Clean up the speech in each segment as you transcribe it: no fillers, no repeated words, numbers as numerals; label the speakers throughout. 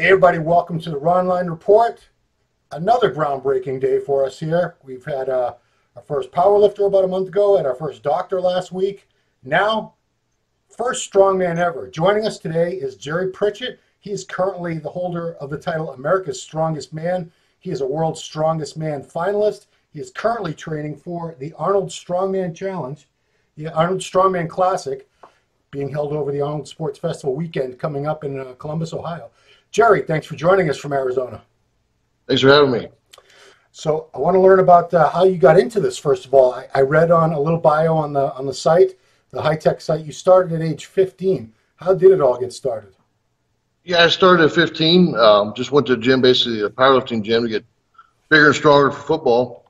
Speaker 1: Hey everybody, welcome to the Ronline Report. Another groundbreaking day for us here. We've had our first powerlifter about a month ago, and our first doctor last week. Now, first strongman ever. Joining us today is Jerry Pritchett. He is currently the holder of the title America's Strongest Man. He is a World's Strongest Man finalist. He is currently training for the Arnold Strongman Challenge, the Arnold Strongman Classic, being held over the Arnold Sports Festival weekend coming up in Columbus, Ohio. Jerry, thanks for joining us from Arizona.
Speaker 2: Thanks for having me.
Speaker 1: So I want to learn about how you got into this. First of all, I read on a little bio on the site, the high-tech site. You started at age 15. How did it all get started?
Speaker 2: Yeah, I started at 15. Just went to a gym, basically a powerlifting gym, to get bigger and stronger for football.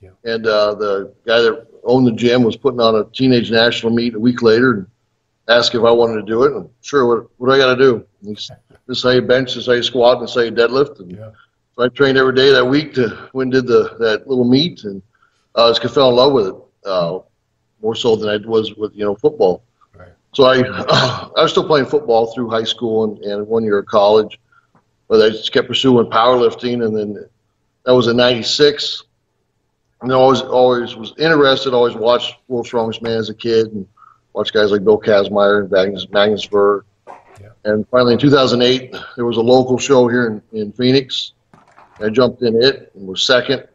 Speaker 2: Yeah. And the guy that owned the gym was putting on a teenage national meet a week later and asked if I wanted to do it. And sure, what do I got to do? This is how you bench, this is how you squat, and this is how you deadlift. And yeah. So I trained every day that week to when did that little meet, and I just fell in love with it, more so than I was with football. Right. So I was still playing football through high school and 1 year of college, but I just kept pursuing powerlifting, and then that was in '96. And I always was interested. Always watched World's Strongest Man as a kid, and watched guys like Bill Kazmaier and Magnus Ver. Yeah. And finally, in 2008, there was a local show here in Phoenix. I jumped in it and was second.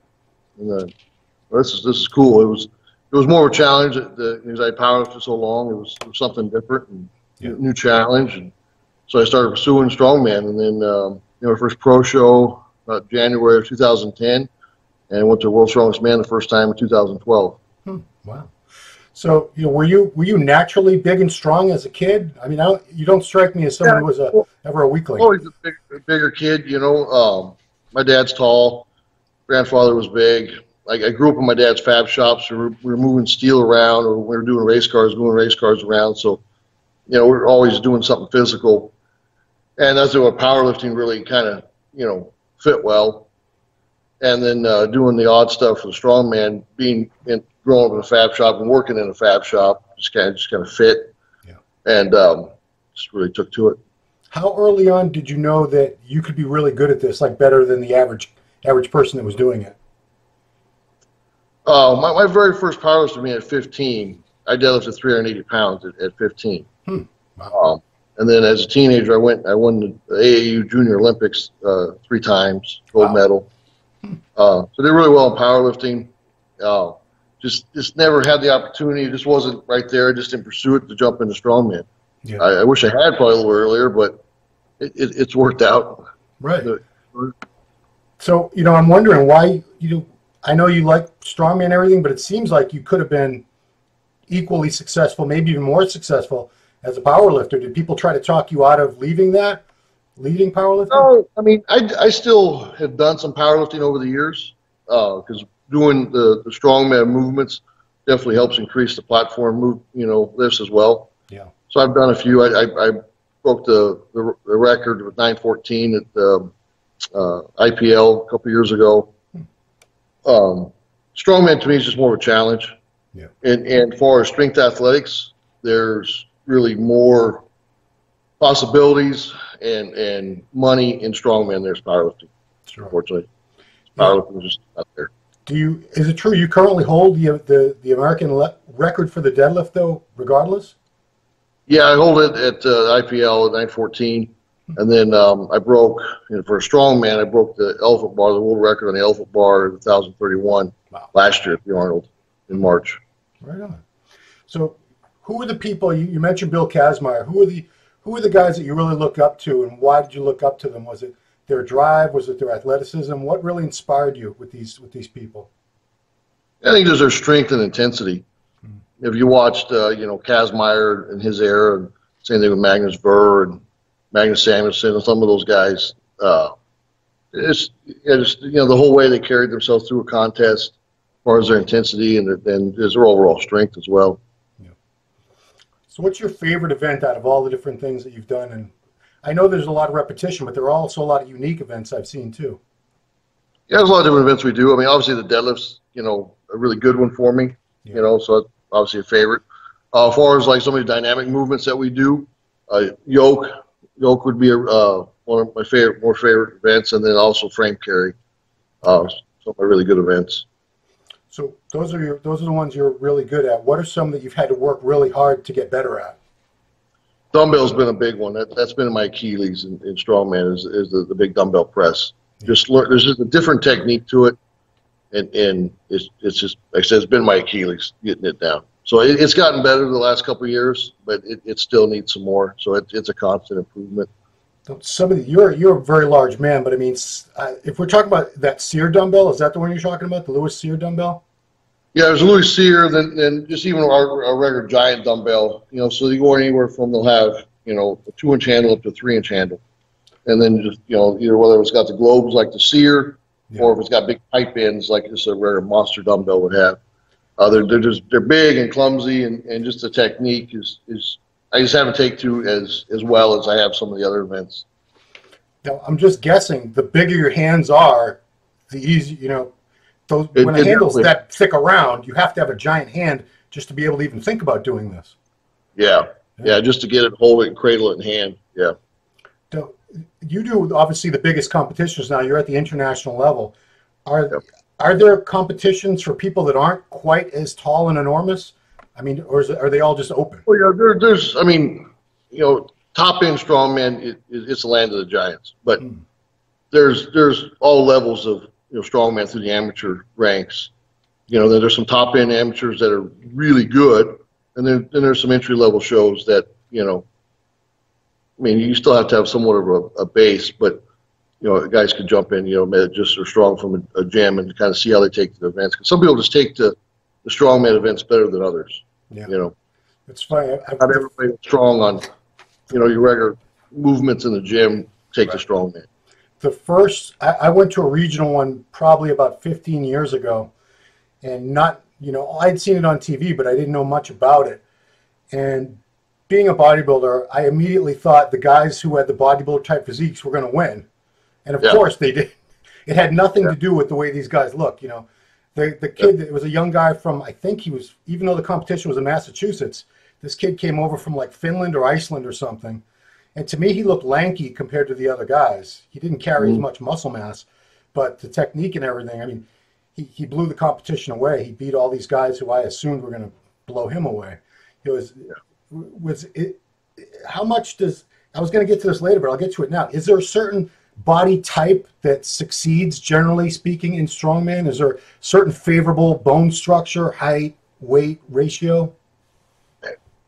Speaker 2: And this is cool. It was more of a challenge because I powerlifted for so long. It was something different and new challenge. And so I started pursuing strongman. And then our first pro show about January of 2010, and I went to World's Strongest Man the first time in 2012.
Speaker 1: Wow. So were you naturally big and strong as a kid? I mean, you don't strike me as someone who was ever a weakling.
Speaker 2: Always a bigger kid, My dad's tall. Grandfather was big. I grew up in my dad's fab shops. We were moving steel around, or we were doing race cars, moving race cars around. So, we were always doing something physical. And that's where powerlifting really kind of, fit well. And then doing the odd stuff for the strongman, growing up in a fab shop and working in a fab shop, just kind of fit. Yeah. And just really took to it.
Speaker 1: How early on did you know that you could be really good at this, like better than the average person that was doing it?
Speaker 2: My very first powerlifting meet at 15, I deadlifted 380 pounds at 15. Wow. And then as a teenager, I won the AAU Junior Olympics 3 times, gold medal. So did really well in powerlifting. Just never had the opportunity. It just wasn't right there. I just didn't pursue it to jump into strongman. Yeah. I wish I had probably a little earlier, but it's worked out.
Speaker 1: Right. So, I'm wondering why, I know you like strongman and everything, but it seems like you could have been equally successful, maybe even more successful as a powerlifter. Did people try to talk you out of leaving powerlifting?
Speaker 2: No, I mean, I still have done some powerlifting over the years, because doing the strongman movements definitely helps increase the platform lifts as well. Yeah. So I've done a few. I broke the record with 914 at the IPL a couple years ago. Strongman to me is just more of a challenge. Yeah. And for strength athletics, there's really more possibilities and money in strongman. There's powerlifting. Sure. Unfortunately, powerlifting is just not there.
Speaker 1: Is it true you currently hold the American record for the deadlift though, regardless?
Speaker 2: Yeah, I hold it at IPL at 914, and then I broke, for a strongman, I broke the elephant bar, the world record on the elephant bar at 1,031 last year at the Arnold in March.
Speaker 1: Right on. So, who are the people you mentioned? Bill Kazmaier. Who are the guys that you really look up to, and why did you look up to them? Was it their drive? Was it their athleticism? What really inspired you with these people?
Speaker 2: I think there's their strength and intensity. If you watched, Kazmaier in his era, and same thing with Magnus Ver and Magnus Samuelsson and some of those guys, it's the whole way they carried themselves through a contest, as far as their intensity and their overall strength as well. Yeah.
Speaker 1: So, what's your favorite event out of all the different things that you've done? And I know there's a lot of repetition, but there are also a lot of unique events I've seen too.
Speaker 2: Yeah, there's a lot of different events we do. I mean, obviously the deadlift's, a really good one for me. Yeah. So that's obviously a favorite. As far as like some of the dynamic movements that we do, yoke, yoke would be one of my more favorite events, and then also frame carry. Some of my really good events.
Speaker 1: So those are the ones you're really good at. What are some that you've had to work really hard to get better at?
Speaker 2: Dumbbell's been a big one. That's been my Achilles in strongman is the big dumbbell press. Just learn. There's just a different technique to it, and it's just like I said, it's been my Achilles getting it down. So it's gotten better the last couple of years, but it still needs some more. So it's a constant improvement.
Speaker 1: You're a very large man, but I mean, if we're talking about that Sear dumbbell, is that the one you're talking about, the Lewis Sear dumbbell?
Speaker 2: Yeah, there's a Louis Sear, then just even our regular giant dumbbell. So you go anywhere from they'll have a 2-inch handle up to a 3-inch handle, and then just either whether it's got the globes like the Sear, or if it's got big pipe ends like just a regular monster dumbbell would have. They're big and clumsy, and just the technique is I just haven't taken to as well as I have some of the other events.
Speaker 1: Now I'm just guessing the bigger your hands are, the easier when a handle's that thick around, you have to have a giant hand just to be able to even think about doing this.
Speaker 2: Yeah, just to get it, hold it, and cradle it in hand. Yeah.
Speaker 1: So you do obviously the biggest competitions now. You're at the international level. Are there competitions for people that aren't quite as tall and enormous? I mean, or are they all just open?
Speaker 2: Well, yeah, there's top end strongman. It's the land of the giants, but there's all levels of strongman through the amateur ranks. There's some top end amateurs that are really good, and then there's some entry level shows that I mean, you still have to have somewhat of a base, but guys could jump in, just are strong from a gym and kind of see how they take the events. Because some people just take the strongman events better than others.
Speaker 1: Yeah. It's funny.
Speaker 2: Not everybody is strong on your regular movements in the gym. Take the strongman.
Speaker 1: The first, I went to a regional one probably about 15 years ago, and I'd seen it on TV, but I didn't know much about it. And being a bodybuilder, I immediately thought the guys who had the bodybuilder type physiques were going to win. And of course they did. It had nothing to do with the way these guys look. The kid, it was a young guy from, I think he was, even though the competition was in Massachusetts, this kid came over from like Finland or Iceland or something. And to me, he looked lanky compared to the other guys. He didn't carry as much muscle mass, but the technique and everything, I mean, he blew the competition away. He beat all these guys who I assumed were going to blow him away. How much does, I was going to get to this later, but I'll get to it now. Is there a certain body type that succeeds, generally speaking, in strongman? Is there a certain favorable bone structure, height, weight ratio?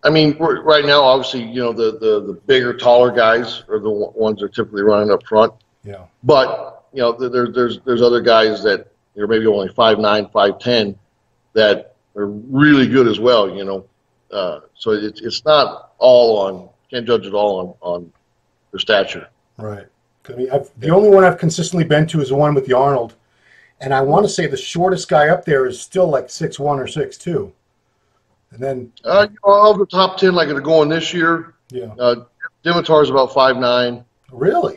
Speaker 2: I mean, right now, obviously, the bigger, taller guys are the ones that are typically running up front.
Speaker 1: Yeah.
Speaker 2: But there's other guys that are maybe only 5'9", 5'10", that are really good as well. So it's not all on. Can't judge it all on their stature.
Speaker 1: Right. I mean, the only one I've consistently been to is the one with the Arnold, and I want to say the shortest guy up there is still like 6'1" or 6'2". And then
Speaker 2: of the top 10, like they're going this year.
Speaker 1: Yeah.
Speaker 2: Dimitar's about 5'9".
Speaker 1: Really?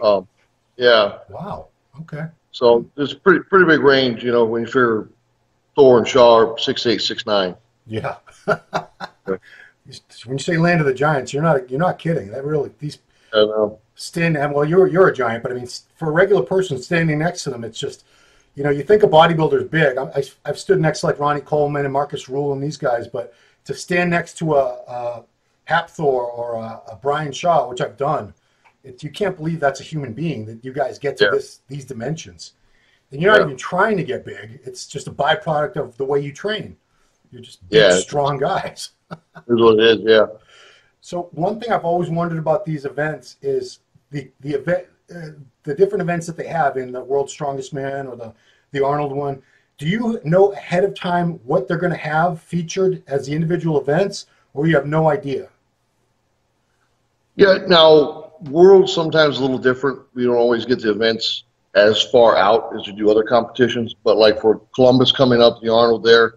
Speaker 2: Yeah.
Speaker 1: Wow. Okay.
Speaker 2: So there's pretty big range, when you figure Thor and Shaw are 6'8", 6'9".
Speaker 1: Yeah. When you say land of the giants, you're not kidding. That really these.
Speaker 2: I know.
Speaker 1: Well, you're a giant, but I mean, for a regular person standing next to them, it's just, you think a bodybuilder's big. I've stood next to like Ronnie Coleman and Marcus Rule and these guys, but to stand next to a Hapthor or a Brian Shaw, which I've done, you can't believe that's a human being, that you guys get to these dimensions. And you're not even trying to get big. It's just a byproduct of the way you train. You're just big, strong guys.
Speaker 2: That's what it is, yeah.
Speaker 1: So one thing I've always wondered about these events is the different events that they have in the World's Strongest Man or the Arnold one. Do you know ahead of time what they're going to have featured as the individual events, or you have no idea?
Speaker 2: Yeah, now, World's sometimes a little different. We don't always get the events as far out as you do other competitions, but like for Columbus coming up, the Arnold there,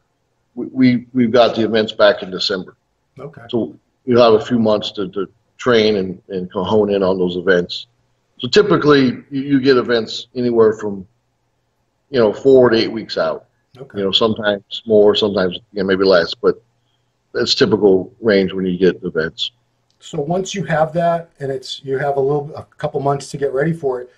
Speaker 2: we've got the events back in December.
Speaker 1: Okay.
Speaker 2: So you'll have a few months to train and hone in on those events. So typically you get events anywhere from 4 to 8 weeks out.
Speaker 1: Okay.
Speaker 2: Sometimes more, sometimes maybe less, but that's typical range when you get events.
Speaker 1: So once you have that, and you have a couple months to get ready for it,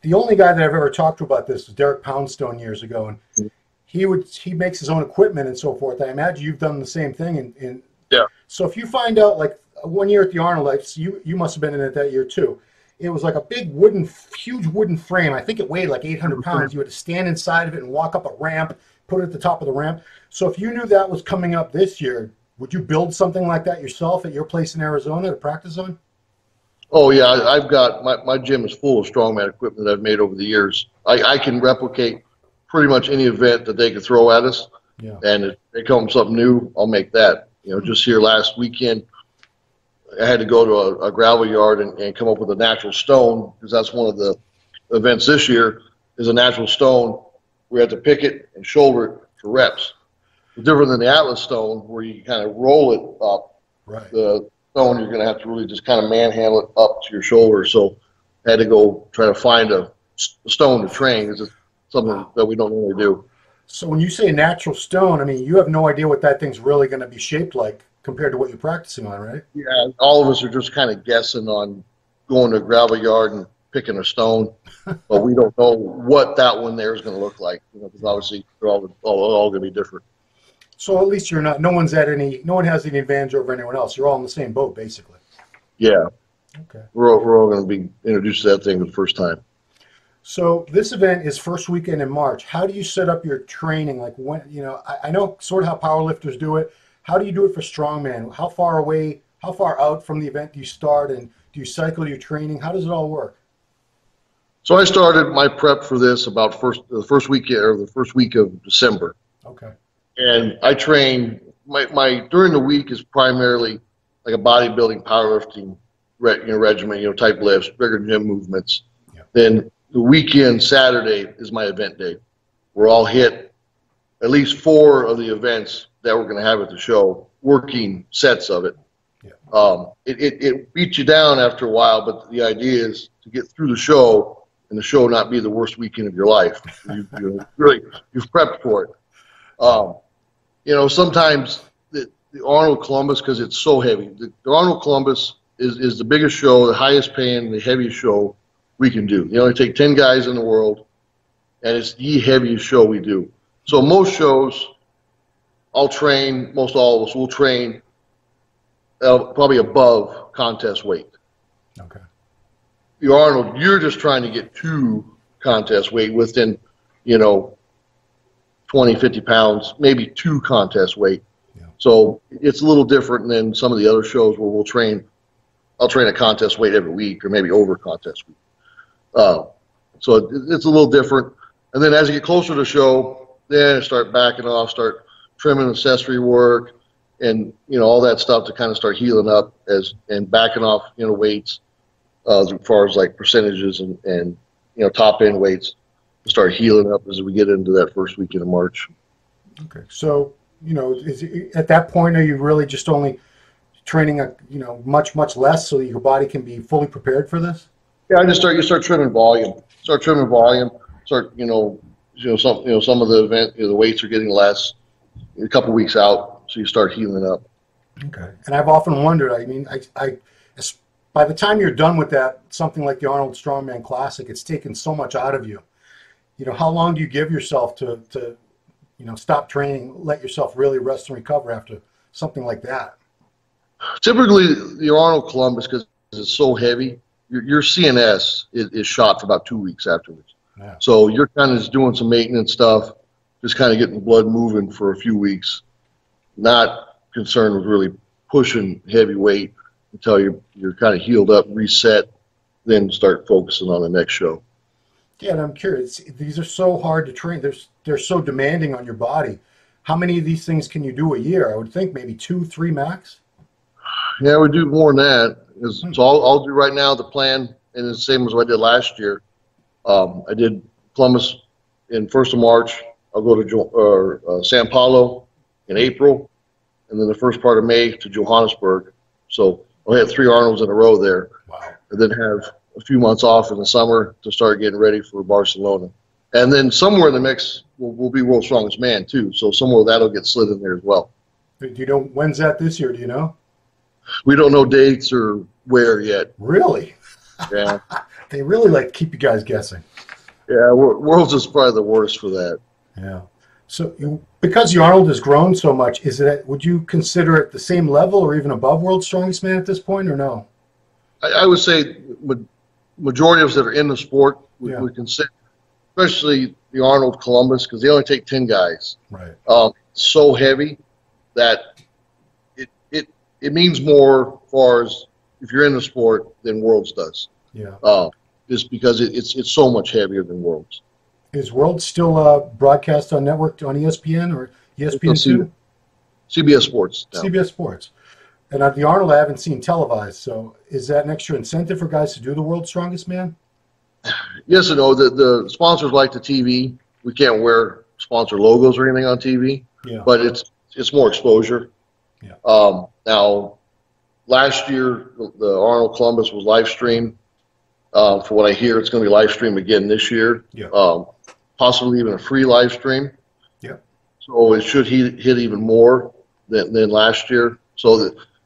Speaker 1: the only guy that I've ever talked to about this was Derek Poundstone years ago, and he makes his own equipment and so forth. I imagine you've done the same thing.
Speaker 2: Yeah.
Speaker 1: So if you find out, like one year at the Arnold, you must have been in it that year too. It was like a big huge wooden frame. I think it weighed like 800 pounds. You had to stand inside of it and walk up a ramp, put it at the top of the ramp. So if you knew that was coming up this year, would you build something like that yourself at your place in Arizona to practice on?
Speaker 2: Oh yeah, I've got my gym is full of strongman equipment that I've made over the years. I can replicate pretty much any event that they could throw at us.
Speaker 1: Yeah.
Speaker 2: And if they come with something new, I'll make that. You know, just here last weekend, I had to go to a gravel yard and come up with a natural stone, because that's one of the events this year is a natural stone. We had to pick it and shoulder it for reps. It's different than the Atlas stone, where you kind of roll it up.
Speaker 1: Right.
Speaker 2: The stone, you're going to have to really just kind of manhandle it up to your shoulder. So I had to go try to find a stone to train. It's just something that we don't normally do.
Speaker 1: So when you say natural stone, I mean, you have no idea what that thing's really going to be shaped like compared to what you're practicing on, right?
Speaker 2: Yeah, all of us are just kind of guessing on going to a gravel yard and picking a stone, but we don't know what that one there is going to look like. You know, because obviously they're all going to be different.
Speaker 1: So at least no one has any advantage over anyone else. You're all in the same boat, basically.
Speaker 2: Yeah.
Speaker 1: Okay.
Speaker 2: We're all going to be introduced to that thing for the first time.
Speaker 1: So this event is first weekend in March. How do you set up your training? Like when, I know sort of how powerlifters do it. How do you do it for strongman? How far out from the event do you start, and do you cycle your training? How does it all work?
Speaker 2: So I started my prep for this about the first week of December.
Speaker 1: Okay.
Speaker 2: And I train my during the week is primarily like a bodybuilding, powerlifting regimen, type lifts, bigger gym movements.
Speaker 1: Yeah.
Speaker 2: Then the weekend, Saturday, is my event day, where I'll hit at least 4 of the events that we're going to have at the show, working sets of it.
Speaker 1: Yeah.
Speaker 2: It beats you down after a while, but the idea is to get through the show and the show not be the worst weekend of your life. You've prepped for it. Sometimes the Arnold Columbus, because it's so heavy, the Arnold Columbus is the biggest show, the highest paying, the heaviest show we can do. You only take 10 guys in the world, and it's the heaviest show we do. So most shows, most all of us will train probably above contest weight.
Speaker 1: Okay.
Speaker 2: The Arnold, you're just trying to get to contest weight within, 20, 50 pounds, maybe to contest weight.
Speaker 1: Yeah.
Speaker 2: So it's a little different than some of the other shows where I'll train a contest weight every week or maybe over contest week. So it's a little different. And then as you get closer to the show, then I start backing off, start trimming accessory work and, all that stuff to kind of start healing up and backing off, weights as far as like percentages and top end weights to start healing up as we get into that first weekend of March.
Speaker 1: Okay. So, at that point, are you really just only training, much, much less so that your body can be fully prepared for this?
Speaker 2: Yeah, you start trimming volume. Some of the event, the weights are getting less a couple weeks out, so you start healing up.
Speaker 1: Okay. And I've often wondered, I mean, by the time you're done with that, something like the Arnold Strongman Classic, it's taken so much out of you. How long do you give yourself to stop training, let yourself really rest and recover after something like that?
Speaker 2: Typically, the Arnold Columbus, because it's so heavy, your CNS is shot for about 2 weeks afterwards.
Speaker 1: Yeah.
Speaker 2: So you're kind of just doing some maintenance stuff, just kind of getting the blood moving for a few weeks, not concerned with really pushing heavy weight until you're kind of healed up, reset, then start focusing on the next show.
Speaker 1: Yeah, and I'm curious. These are so hard to train. They're so demanding on your body. How many of these things can you do a year? I would think maybe 2, 3 max.
Speaker 2: Yeah, we do more than that. So I'll do right now the plan, and the same as what I did last year. I did Columbus in 1st of March. I'll go to Sao Paulo in April, and then the first part of May to Johannesburg. So I'll hit 3 Arnolds in a row there.
Speaker 1: Wow.
Speaker 2: And then have a few months off in the summer to start getting ready for Barcelona. And then somewhere in the mix will be World's Strongest Man too. So somewhere that'll get slid in there as well.
Speaker 1: Do you know when's that this year? Do you know?
Speaker 2: We don't know dates or where yet.
Speaker 1: Really?
Speaker 2: Yeah.
Speaker 1: They really like to keep you guys guessing.
Speaker 2: Yeah, Worlds is probably the worst for that.
Speaker 1: Yeah. So because the Arnold has grown so much, would you consider it the same level or even above World's Strongest Man at this point, or no?
Speaker 2: I would say majority of us that are in the sport would consider, especially the Arnold Columbus, because they only take 10 guys.
Speaker 1: Right.
Speaker 2: So heavy that it means more as far as if you're in the sport than Worlds does.
Speaker 1: Yeah.
Speaker 2: Just because it's so much heavier than Worlds.
Speaker 1: Is Worlds still broadcast on network on ESPN or ESPN2?
Speaker 2: CBS Sports. Now.
Speaker 1: CBS Sports. And the Arnold I haven't seen televised. So is that an extra incentive for guys to do the World's Strongest Man?
Speaker 2: Yes and no. The sponsors like the TV. We can't wear sponsor logos or anything on TV.
Speaker 1: Yeah.
Speaker 2: But it's more exposure.
Speaker 1: Yeah.
Speaker 2: Now, last year the Arnold Columbus was live streamed. For what I hear, it's going to be live streamed again this year.
Speaker 1: Yeah.
Speaker 2: Possibly even a free live stream.
Speaker 1: Yeah.
Speaker 2: So it should hit even more than last year. So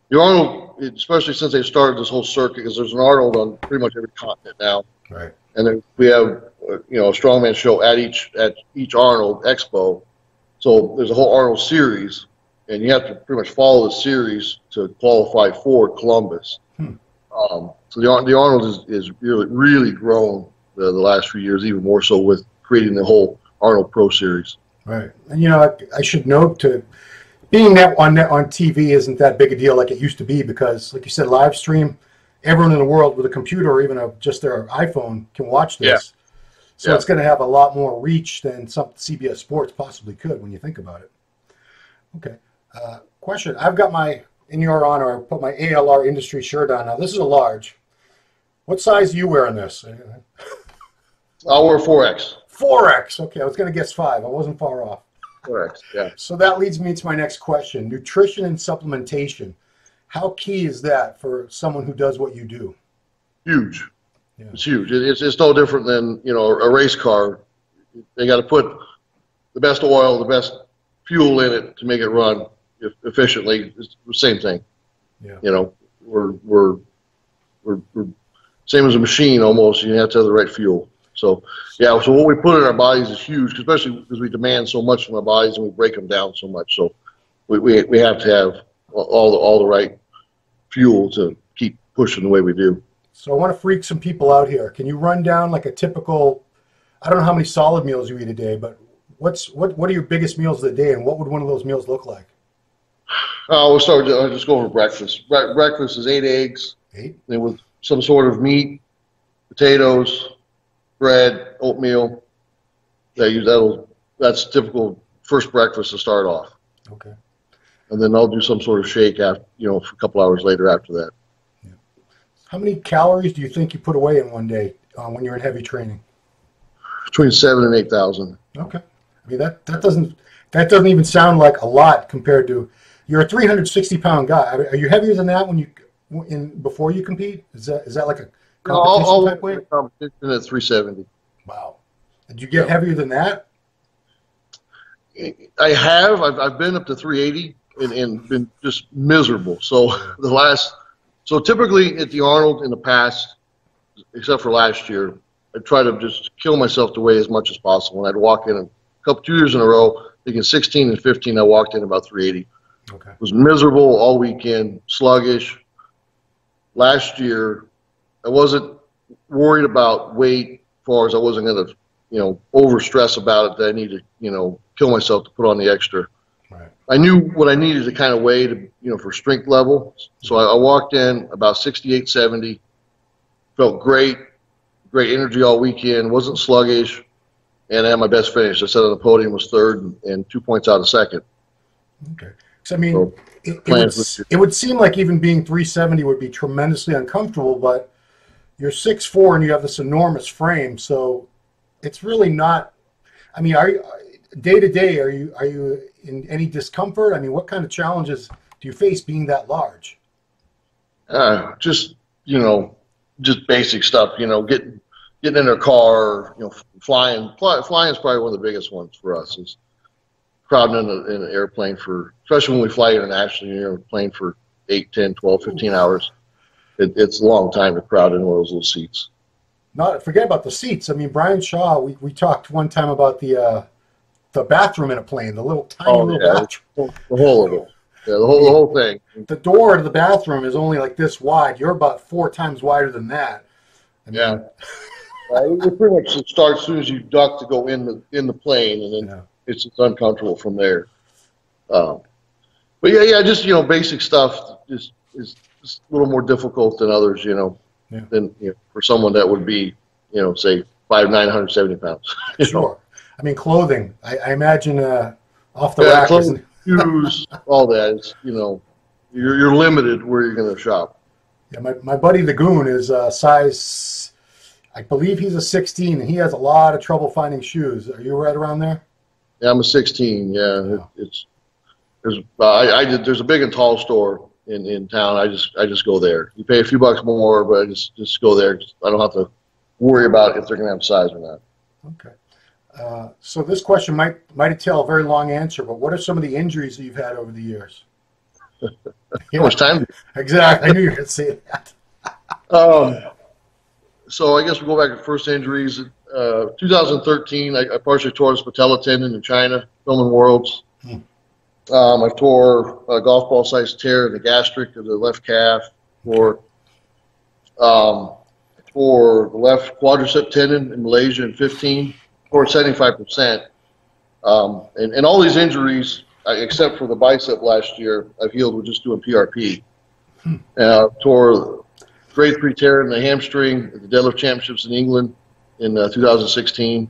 Speaker 2: the Arnold, especially since they started this whole circuit, because there's an Arnold on pretty much every continent now.
Speaker 1: Right.
Speaker 2: And then we have a strongman show at each Arnold Expo. So there's a whole Arnold series, and you have to pretty much follow the series to qualify for Columbus. So the Arnold is really grown the last few years, even more so with creating the whole Arnold Pro Series.
Speaker 1: Right. And I should note being on TV isn't that big a deal like it used to be, because like you said, live stream, everyone in the world with a computer or even just their iPhone can watch this. Yeah. So it's going to have a lot more reach than some CBS Sports possibly could when you think about it. Okay. Question. I've got in your honor, I put my ALR industry shirt on. Now, this is a large. What size do you wear in this?
Speaker 2: I'll wear 4X.
Speaker 1: 4X. Okay, I was going to guess 5. I wasn't far off.
Speaker 2: 4X, yeah.
Speaker 1: So that leads me to my next question. Nutrition and supplementation. How key is that for someone who does what you do?
Speaker 2: Huge.
Speaker 1: Yeah.
Speaker 2: It's huge. It's no different than, a race car. They got to put the best oil, the best fuel in it to make it run efficiently. It's the same thing.
Speaker 1: Yeah.
Speaker 2: We're same as a machine almost. You have to have the right fuel. So so what we put in our bodies is huge, especially because we demand so much from our bodies and we break them down so much. So we have to have all the right fuel to keep pushing the way we do.
Speaker 1: So I want to freak some people out here. Can you run down like a typical, I don't know how many solid meals you eat a day, but what are your biggest meals of the day, and what would one of those meals look like?
Speaker 2: We'll just go over breakfast. Breakfast is 8 eggs.
Speaker 1: 8?
Speaker 2: Then with some sort of meat, potatoes, bread, oatmeal. That's typical first breakfast to start off.
Speaker 1: Okay.
Speaker 2: And then I'll do some sort of shake after, for a couple hours later after that.
Speaker 1: Yeah. How many calories do you think you put away in one day when you're in heavy training?
Speaker 2: Between 7,000 and 8,000.
Speaker 1: Okay. I mean that doesn't even sound like a lot compared to, you're a 360-pound guy. Are you heavier than that before you compete? Is that like a competition type weight?
Speaker 2: Competition at 370.
Speaker 1: Wow. Did you get heavier than that?
Speaker 2: I have. I've been up to 380 and been just miserable. So typically at the Arnold in the past, except for last year, I try to just kill myself to weigh as much as possible. And I'd walk in 2 years in a row, thinking 16 and 15, I walked in about 380.
Speaker 1: Okay.
Speaker 2: Was miserable all weekend, sluggish. Last year, I wasn't worried about weight as far as I wasn't going to, over stress about it that I need to, kill myself to put on the extra.
Speaker 1: Right.
Speaker 2: I knew what I needed to kind of weigh to, for strength level. So I walked in about 68, 70, felt great energy all weekend, wasn't sluggish, and I had my best finish. I sat on the podium, was third and 2 points out of second.
Speaker 1: Okay. So, I mean, it would seem like even being 370 would be tremendously uncomfortable, but you're 6'4" and you have this enormous frame, so it's really not. I mean, are you day to day? Are you in any discomfort? I mean, what kind of challenges do you face being that large?
Speaker 2: Just basic stuff. Getting in a car. Flying. Flying is probably one of the biggest ones for us. Is crowding in an airplane especially when we fly internationally. You're in a plane for 8, 10, 12, 15 hours. It's a long time to crowd in one of those little seats.
Speaker 1: Not forget about the seats. I mean, Brian Shaw, we talked one time about the bathroom in a plane, the little tiny little bathroom.
Speaker 2: The whole of it. Yeah, the whole thing.
Speaker 1: The door to the bathroom is only like this wide. You're about 4 times wider than that. I mean,
Speaker 2: yeah. It pretty much starts as soon as you duck to go in the plane, and then it's just uncomfortable from there. But yeah, just basic stuff is a little more difficult than others, than for someone that would be, say 5'9", 170 pounds.
Speaker 1: Sure. I mean, clothing. I imagine off the rack.
Speaker 2: Clothes, shoes, all that. It's, you're limited where you're going to shop.
Speaker 1: Yeah, my buddy the Goon is size, I believe he's a 16, and he has a lot of trouble finding shoes. Are you right around there?
Speaker 2: Yeah, I'm a 16. Yeah, there's a big and tall store in town. I just go there. You pay a few bucks more, but I just go there. I don't have to worry about if they're going to have size or not.
Speaker 1: Okay. So this question might entail a very long answer, but what are some of the injuries that you've had over the years?
Speaker 2: How much time?
Speaker 1: Exactly. I knew you were going to say that.
Speaker 2: So I guess we'll go back to first injuries. 2013, I partially tore this patella tendon in China, filming Worlds. I tore a golf ball sized tear in the gastric of the left calf. I tore the left quadricep tendon in Malaysia in 15, tore 75%. And all these injuries, except for the bicep last year, I've healed with just doing PRP. Tore grade 3 tear in the hamstring at the deadlift championships in England in 2016.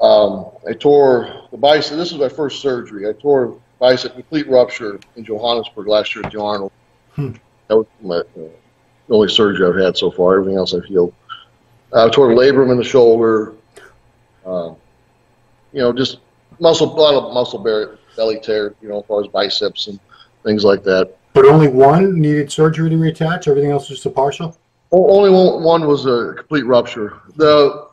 Speaker 2: I tore the bicep. This was my first surgery. I tore bicep complete rupture in Johannesburg last year at the Arnold. That was the only surgery I've had so far. Everything else I've healed. I tore a labrum in the shoulder. Just a lot of muscle belly tear, as far as biceps and things like that.
Speaker 1: But only one needed surgery to reattach? Everything else was just a partial?
Speaker 2: Only one was a complete rupture. The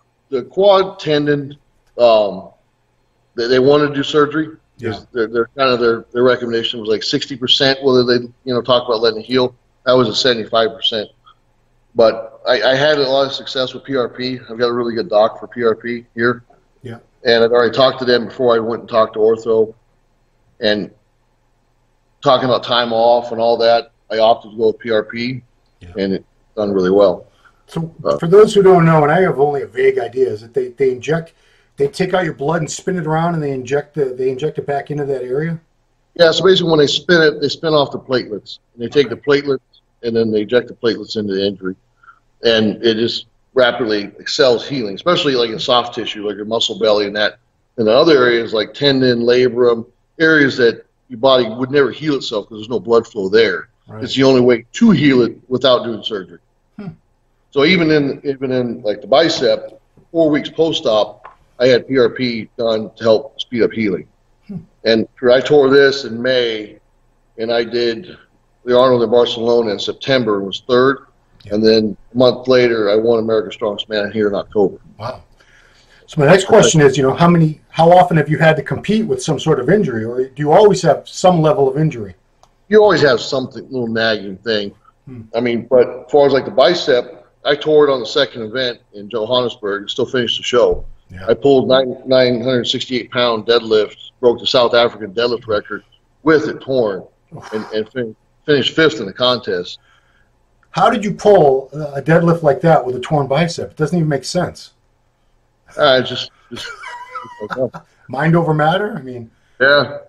Speaker 2: quad tendon, they wanted to do surgery. Yeah. They're kind of their recommendation was like 60%, whether they talk about letting it heal. That was a 75%. But I had a lot of success with PRP. I've got a really good doc for PRP here.
Speaker 1: Yeah.
Speaker 2: And I've already talked to them before I went and talked to ortho. And talking about time off and all that, I opted to go with PRP, and it's done really well.
Speaker 1: So for those who don't know, and I have only a vague idea, is that they take out your blood and spin it around, and they inject it back into that area?
Speaker 2: Yeah, so basically when they spin it, they spin off the platelets. And they take the platelets, and then they inject the platelets into the injury. And it just rapidly excels healing, especially like in soft tissue, like your muscle belly and that. And the other areas like tendon, labrum, areas that your body would never heal itself because there's no blood flow there. Right. It's the only way to heal it without doing surgery. So even in like the bicep, 4 weeks post-op, I had PRP done to help speed up healing. And I tore this in May, and I did the Arnold in Barcelona in September and was third. And then a month later, I won America's Strongest Man here in October.
Speaker 1: Wow. So my next question is, how often have you had to compete with some sort of injury, or do you always have some level of injury?
Speaker 2: You always have something, little nagging thing. I mean, but as far as like the bicep, I tore it on the second event in Johannesburg and still finished the show. Yeah. I pulled 968-pound deadlift, broke the South African deadlift record with it torn, and finished 5th in the contest.
Speaker 1: How did you pull a deadlift like that with a torn bicep? It doesn't even make sense.
Speaker 2: Just
Speaker 1: mind over matter? I mean,
Speaker 2: yeah.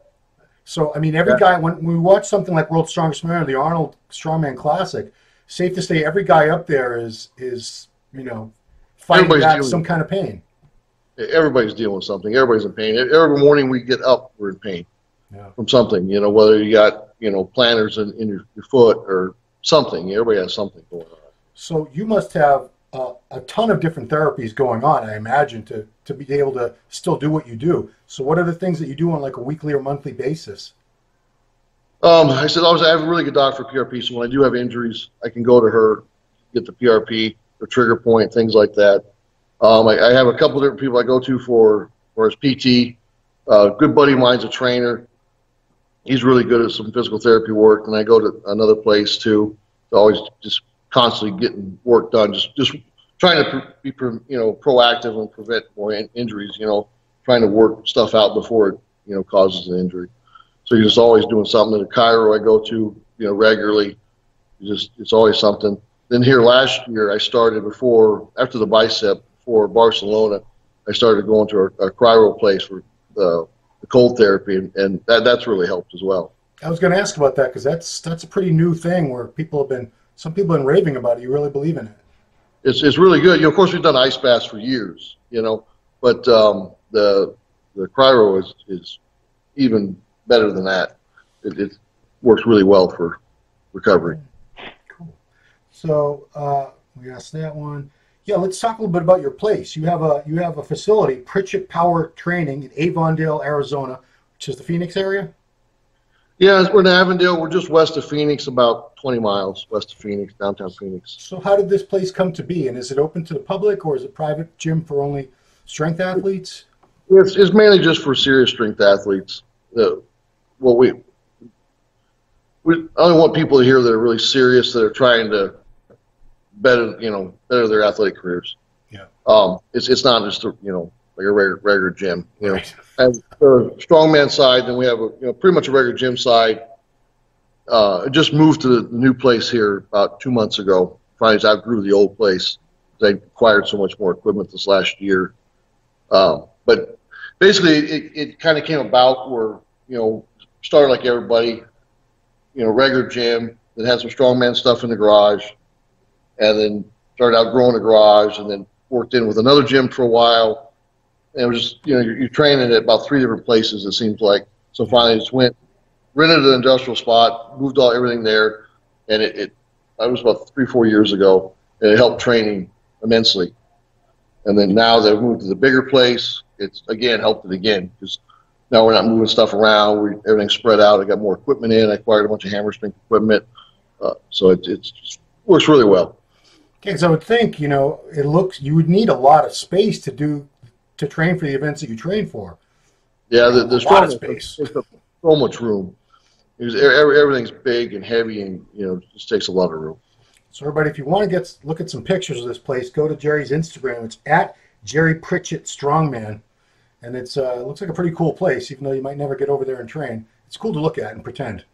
Speaker 1: So, I mean, every guy, when we watch something like World's Strongest Man or the Arnold Strongman Classic, safe to say every guy up there is fighting back some kind of pain.
Speaker 2: Everybody's dealing with something. Everybody's in pain. Every morning we get up, we're in pain from something, whether you got, planters in your foot or something. Everybody has something going on.
Speaker 1: So you must have a ton of different therapies going on, I imagine, to be able to still do what you do. So what are the things that you do on like a weekly or monthly basis?
Speaker 2: I said I have a really good doc for PRP, so when I do have injuries, I can go to her, get the PRP, the trigger point, things like that. I have a couple different people I go to for his PT. Good buddy of mine's a trainer. he's really good at some physical therapy work. And I go to another place too, always just constantly getting work done, just trying to be proactive and prevent more injuries. Trying to work stuff out before it causes an injury. So you're just always doing something. At a chiro I go to regularly, it's always something. Then here last year I started after the bicep for Barcelona, I started going to a cryo place for the cold therapy, and that's really helped as well.
Speaker 1: I was going to ask about that because that's a pretty new thing where some people have been raving about it. You really believe in it?
Speaker 2: It's really good. Of course, we've done ice baths for years, but the cryo is even better than that. It works really well for recovery.
Speaker 1: Cool. So we asked that one. Yeah, let's talk a little bit about your place. You have a facility, Pritchett Power Training in Avondale, Arizona, which is the Phoenix area.
Speaker 2: Yeah, we're in Avondale. We're just west of Phoenix, about 20 miles west of Phoenix, downtown Phoenix.
Speaker 1: So how did this place come to be? And is it open to the public, or is it a private gym for only strength athletes?
Speaker 2: It's mainly just for serious strength athletes. We only want people to hear that are really serious, that are trying to better their athletic careers.
Speaker 1: Yeah.
Speaker 2: It's not just like a regular gym.
Speaker 1: Right.
Speaker 2: And the strongman side, then we have pretty much a regular gym side. I just moved to the new place here about 2 months ago. Finally, outgrew the old place. I acquired so much more equipment this last year. But basically, it kind of came about where started like everybody, regular gym that had some strongman stuff in the garage, and then started outgrowing the garage, and then worked in with another gym for a while. And it was just, you're training at about 3 different places, it seems like. So finally just rented an industrial spot, moved everything there, and I was about 3-4 years ago, and it helped training immensely. And then now they've moved to the bigger place, it's again helped it again, because now we're not moving stuff around, everything's spread out. I got more equipment in, I acquired a bunch of hammer strength equipment, so it just works really well.
Speaker 1: Okay, so I would think, you would need a lot of space to train for the events that you train for.
Speaker 2: Yeah, the
Speaker 1: lot of space.
Speaker 2: Takes up so much room. Everything's big and heavy, and just takes a lot of room.
Speaker 1: So everybody, if you want to look at some pictures of this place, go to Jerry's Instagram. It's at Jerry Pritchett Strongman, and it looks like a pretty cool place, even though you might never get over there and train. It's cool to look at and pretend.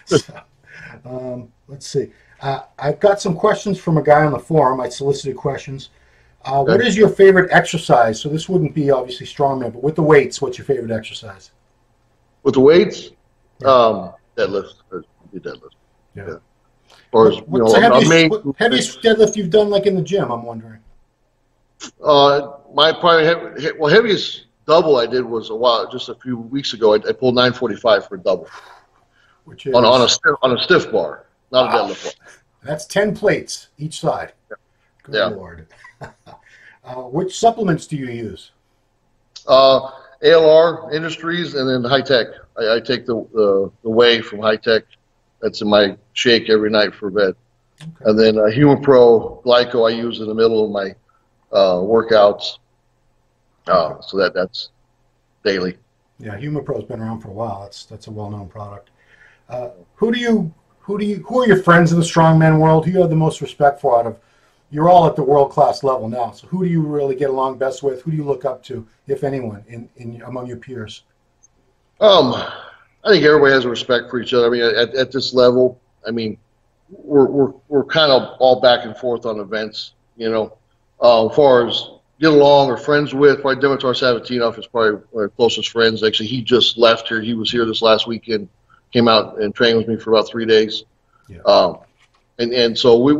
Speaker 1: So, let's see. I've got some questions from a guy on the forum. I solicited questions.
Speaker 2: Okay.
Speaker 1: What is your favorite exercise? So this wouldn't be obviously strongman, but with the weights, what's your favorite exercise?
Speaker 2: With the weights, deadlift. Deadlift.
Speaker 1: Yeah.
Speaker 2: Or
Speaker 1: what's the heaviest deadlift you've done, like in the gym? I'm wondering.
Speaker 2: My probably heaviest double I did was just a few weeks ago. I pulled 945 for a double, which is on a stiff bar, not a deadlift bar.
Speaker 1: That's 10 plates each side. Good Lord. Which supplements do you use?
Speaker 2: ALR Industries, and then High Tech. I take the whey from High Tech. That's in my shake every night for bed. Okay. And then Human Pro Glyco I use in the middle of my workouts. So that's daily. Yeah,
Speaker 1: Human Pro's been around for a while. That's a well-known product. Who are your friends in the strongman world? Who do you have the most respect for you're all at the world-class level now, so who do you really get along best with? Who do you look up to, if anyone, among your peers?
Speaker 2: I think everybody has a respect for each other. I mean, at this level, I mean, we're kind of all back and forth on events, as far as get along or friends with. Probably Dimitar Savatinov is probably one of our closest friends. Actually, he just left here. He was here this last weekend, came out and trained with me for about 3 days. Yeah. And so we'll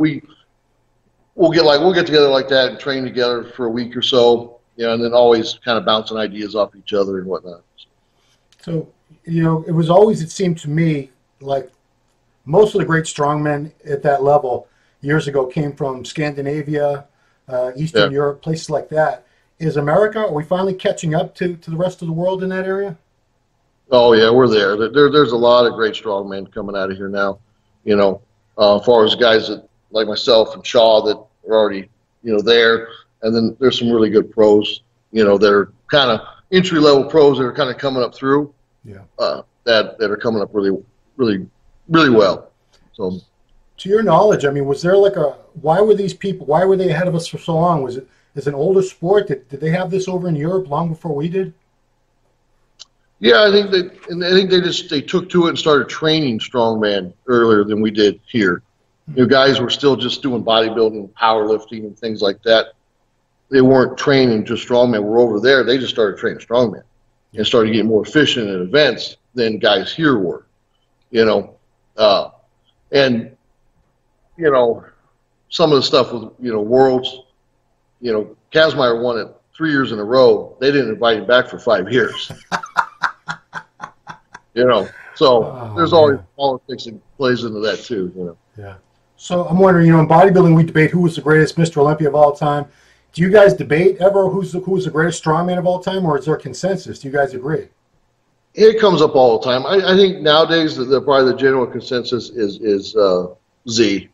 Speaker 2: get together like that and train together for a week or so, and then always kind of bouncing ideas off each other and whatnot. So,
Speaker 1: it seemed to me like most of the great strongmen at that level years ago came from Scandinavia, Eastern Europe, places like that. Is America, are we finally catching up to the rest of the world in that area?
Speaker 2: Oh, yeah, we're there. There's a lot of great strongmen coming out of here now, as far as guys that, like myself and Shaw, that are already, there. And then there's some really good pros, that are kind of entry-level pros that are kind of coming up through.
Speaker 1: Yeah.
Speaker 2: that are coming up really, really, really well. So,
Speaker 1: to your knowledge, I mean, was there like why were they ahead of us for so long? Was it an older sport? Did they have this over in Europe long before we did?
Speaker 2: yeah, I think they took to it and started training strongman earlier than we did here. You know, guys were still just doing bodybuilding, powerlifting, and things like that. They weren't training just strongman. We're over there. They just started training strongman and started getting more efficient at events than guys here were. You know, and you know, some of the stuff with worlds. You know, Kazmaier won it 3 years in a row. They didn't invite him back for 5 years. You know, so there's always politics that plays into that too. You know.
Speaker 1: Yeah. So I'm wondering, in bodybuilding we debate who was the greatest Mr. Olympia of all time. Do you guys debate ever who's the greatest strongman of all time, or is there consensus? Do you guys agree?
Speaker 2: It comes up all the time. I think nowadays probably the general consensus is Z.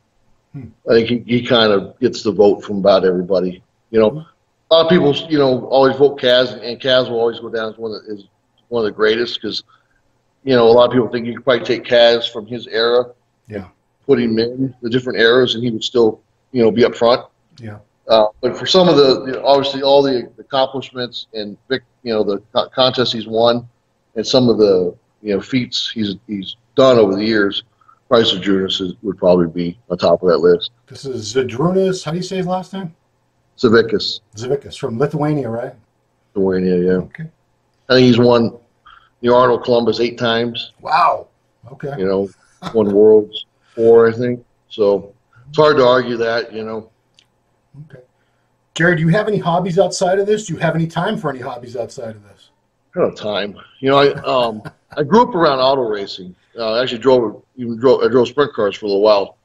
Speaker 2: I think he kind of gets the vote from about everybody. You know, a lot of people always vote Kaz, and Kaz will always go down as one of the greatest because a lot of people think you could probably take Kaz from his era, put him in the different eras, and he would still be up front.
Speaker 1: Yeah.
Speaker 2: But for some of the obviously all the accomplishments and the contests he's won, and some of the feats he's done over the years, Bryce Zydrunas would probably be on top of that list.
Speaker 1: This is Zydrunas. How do you say his last name?
Speaker 2: Zavikas
Speaker 1: from Lithuania, right?
Speaker 2: Lithuania, yeah.
Speaker 1: Okay.
Speaker 2: I think he's won the Arnold Columbus 8 times.
Speaker 1: Wow. Okay.
Speaker 2: Won Worlds 4, I think. So it's hard to argue that.
Speaker 1: Okay. Jerry, do you have any hobbies outside of this? Do you have any time for any hobbies outside of this?
Speaker 2: I don't have time. I grew up around auto racing. I actually drove sprint cars for a little while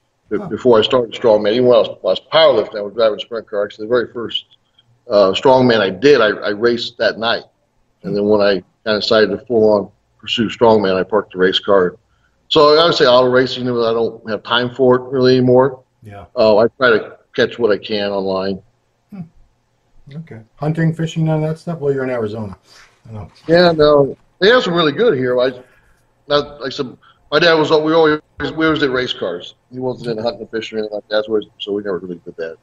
Speaker 2: before I started strongman. Even when I was powerlifting, I was driving a sprint car. Actually, the very first strongman I did, I raced that night. And then when I kind of decided to full-on pursue strongman, I parked the race car. So I would say auto racing, I don't have time for it really anymore.
Speaker 1: Yeah.
Speaker 2: I try to catch what I can online.
Speaker 1: Okay. Hunting, fishing, none of that stuff? Well, you're in Arizona. I know.
Speaker 2: Yeah, no. They have some really good here. My dad was, we always did race cars. He wasn't into hunting and fishing or anything like that, so we never really did that.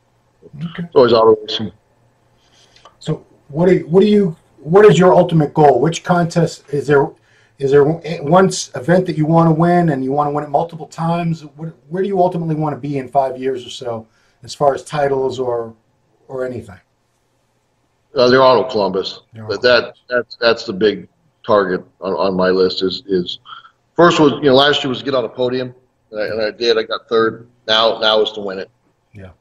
Speaker 1: Okay.
Speaker 2: It's always auto racing.
Speaker 1: So what is your ultimate goal? Which contest is there one event that you want to win and you want to win it multiple times? Where do you ultimately want to be in 5 years or so as far as titles or anything?
Speaker 2: They're Arnold Columbus. But that's the big target on my list is first was, last year was to get on a podium, and I did. I got 3rd. Now is to win it.
Speaker 1: Yeah.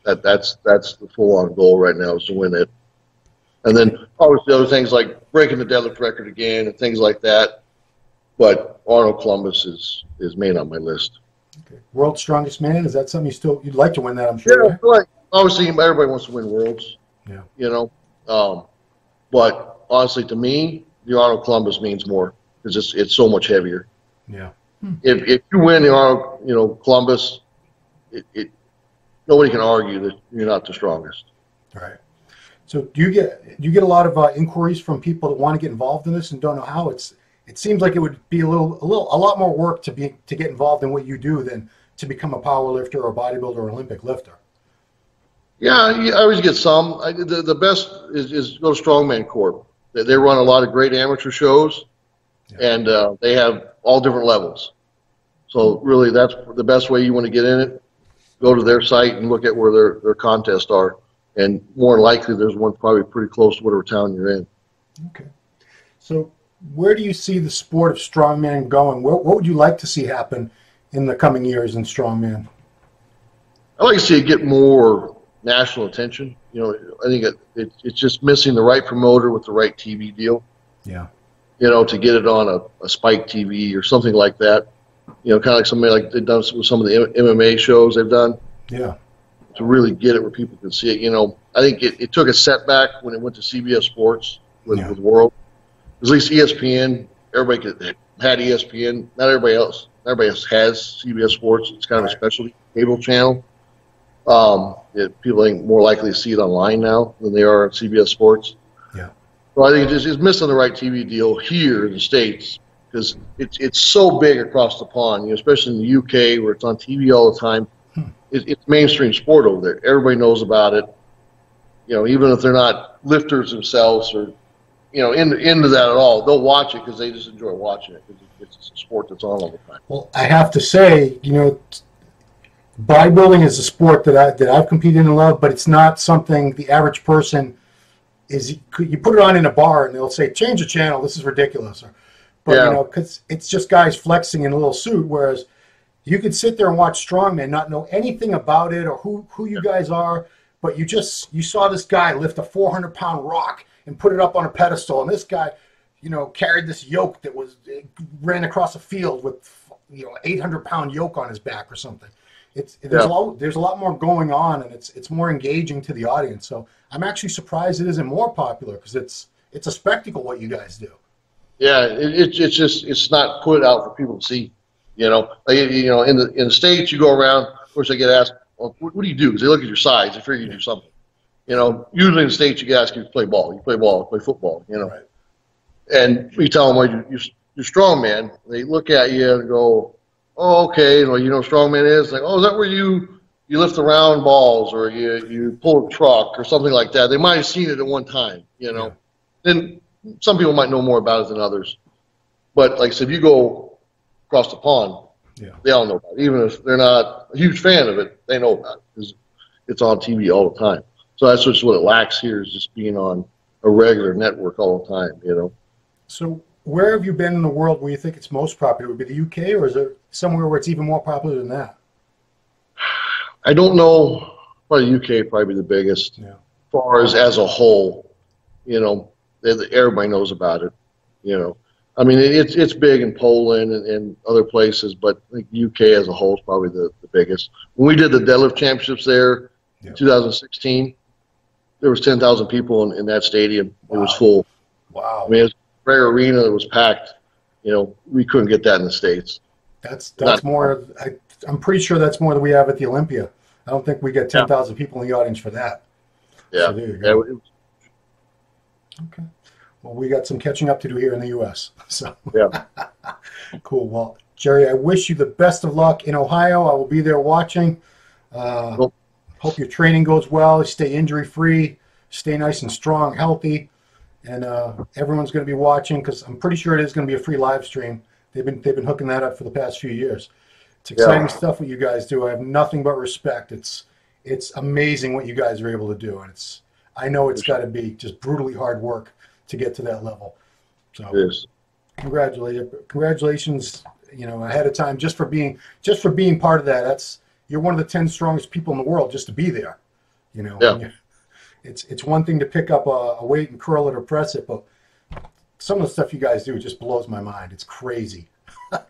Speaker 2: That's the full-on goal right now is to win it. And then obviously other things like breaking the deadlift record again and things like that. But Arnold Columbus is main on my list.
Speaker 1: Okay. World's Strongest Man, is that something you'd like to win that, I'm sure?
Speaker 2: Yeah, right? Obviously everybody wants to win Worlds.
Speaker 1: Yeah.
Speaker 2: But honestly, to me, the Arnold Columbus means more because it's so much heavier.
Speaker 1: Yeah.
Speaker 2: If you win the Arnold, Columbus, nobody can argue that you're not the strongest.
Speaker 1: All right. So do you get a lot of inquiries from people that want to get involved in this and don't know how? It seems like it would be a lot more work to get involved in what you do than to become a power lifter or a bodybuilder or Olympic lifter. Yeah,
Speaker 2: I always get some. The best is go to Strongman Corp. They run a lot of great amateur shows, and they have all different levels. So really, that's the best way you want to get in it. Go to their site and look at where their contests are, and more likely there's one probably pretty close to whatever town you're in.
Speaker 1: Okay. So where do you see the sport of strongman going? What would you like to see happen in the coming years in strongman?
Speaker 2: I'd like to see it get more national attention. I think it's just missing the right promoter with the right TV deal.
Speaker 1: Yeah.
Speaker 2: To get it on a Spike TV or something like that. Kind of like somebody like they've done with some of the MMA shows they've done.
Speaker 1: Yeah.
Speaker 2: To really get it where people can see it. I think it took a setback when it went to CBS Sports with World. At least ESPN, everybody had ESPN. Not everybody else. Everybody else has CBS Sports. It's kind of a specialty cable channel. People are more likely to see it online now than they are on CBS Sports.
Speaker 1: Yeah.
Speaker 2: So I think it's missing the right TV deal here in the States because it's so big across the pond, especially in the UK where it's on TV all the time. It's mainstream sport over there. Everybody knows about it. Even if they're not lifters themselves or into that at all, they'll watch it because they just enjoy watching it because it's a sport that's on all the time.
Speaker 1: Well, I have to say, bodybuilding is a sport that I've competed in and love, but it's not something the average person is. You put it on in a bar and they'll say, "Change the channel. This is ridiculous." But because it's just guys flexing in a little suit, whereas you could sit there and watch strongman, not know anything about it or who you guys are, but you saw this guy lift a 400-pound rock and put it up on a pedestal, and this guy, carried this yoke that ran across a field with 800-pound yoke on his back or something. There's a lot more going on, and it's more engaging to the audience. So I'm actually surprised it isn't more popular because it's a spectacle what you guys do.
Speaker 2: Yeah, it's not put out for people to see. In the States, you go around. Of course, I get asked, well, what do you do? Because they look at your size, they figure you do something. Usually in the States, you get asked if you play ball. You play ball, you play football. Right. And we tell them, well, you're strong, man. They look at you and go, oh, okay. Strongman is like, oh, is that where you lift the round balls or you pull a truck or something like that? They might have seen it at one time. Then some people might know more about it than others. But like I said, if you go across the pond, they all know about it. Even if they're not a huge fan of it, they know about it because it's on TV all the time. So that's just what it lacks here is just being on a regular network all the time.
Speaker 1: So where have you been in the world where you think it's most popular? Would it be the UK, or is there somewhere where it's even more popular than that?
Speaker 2: I don't know. Probably the UK probably the biggest. As far as a whole, everybody knows about it. I mean, it's big in Poland and other places, but I think the UK as a whole is probably the biggest. When we did the deadlift championships there in 2016, there was 10,000 people in that stadium. Wow. It was full.
Speaker 1: Wow.
Speaker 2: I mean, it was a rare arena that was packed. We couldn't get that in the States.
Speaker 1: That's more. I'm pretty sure that's more than we have at the Olympia. I don't think we get 10,000 people in the audience for that.
Speaker 2: Yeah.
Speaker 1: So there you go. Okay. Well, we got some catching up to do here in the U.S. So cool. Well, Jerry, I wish you the best of luck in Ohio. I will be there watching. Hope your training goes well. Stay injury-free. Stay nice and strong, healthy. And everyone's going to be watching because I'm pretty sure it is going to be a free live stream. They've been hooking that up for the past few years. It's exciting stuff what you guys do. I have nothing but respect. It's amazing what you guys are able to do, and I know it's got to be just brutally hard work to get to that level. So congratulations, ahead of time just for being part of that. You're one of the 10 strongest people in the world just to be there. It's one thing to pick up a weight and curl it or press it, but some of the stuff you guys do just blows my mind. It's crazy.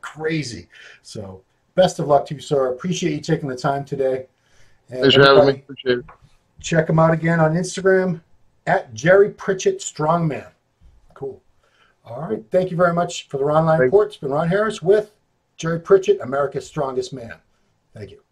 Speaker 1: Crazy. So best of luck to you, sir. Appreciate you taking the time today. And
Speaker 2: thanks for having me. Appreciate it.
Speaker 1: Check him out again on Instagram at Jerry Pritchett Strongman. Cool. All right. Thank you very much for the Ronline Report. It's been Ron Harris with Jerry Pritchett, America's Strongest Man. Thank you.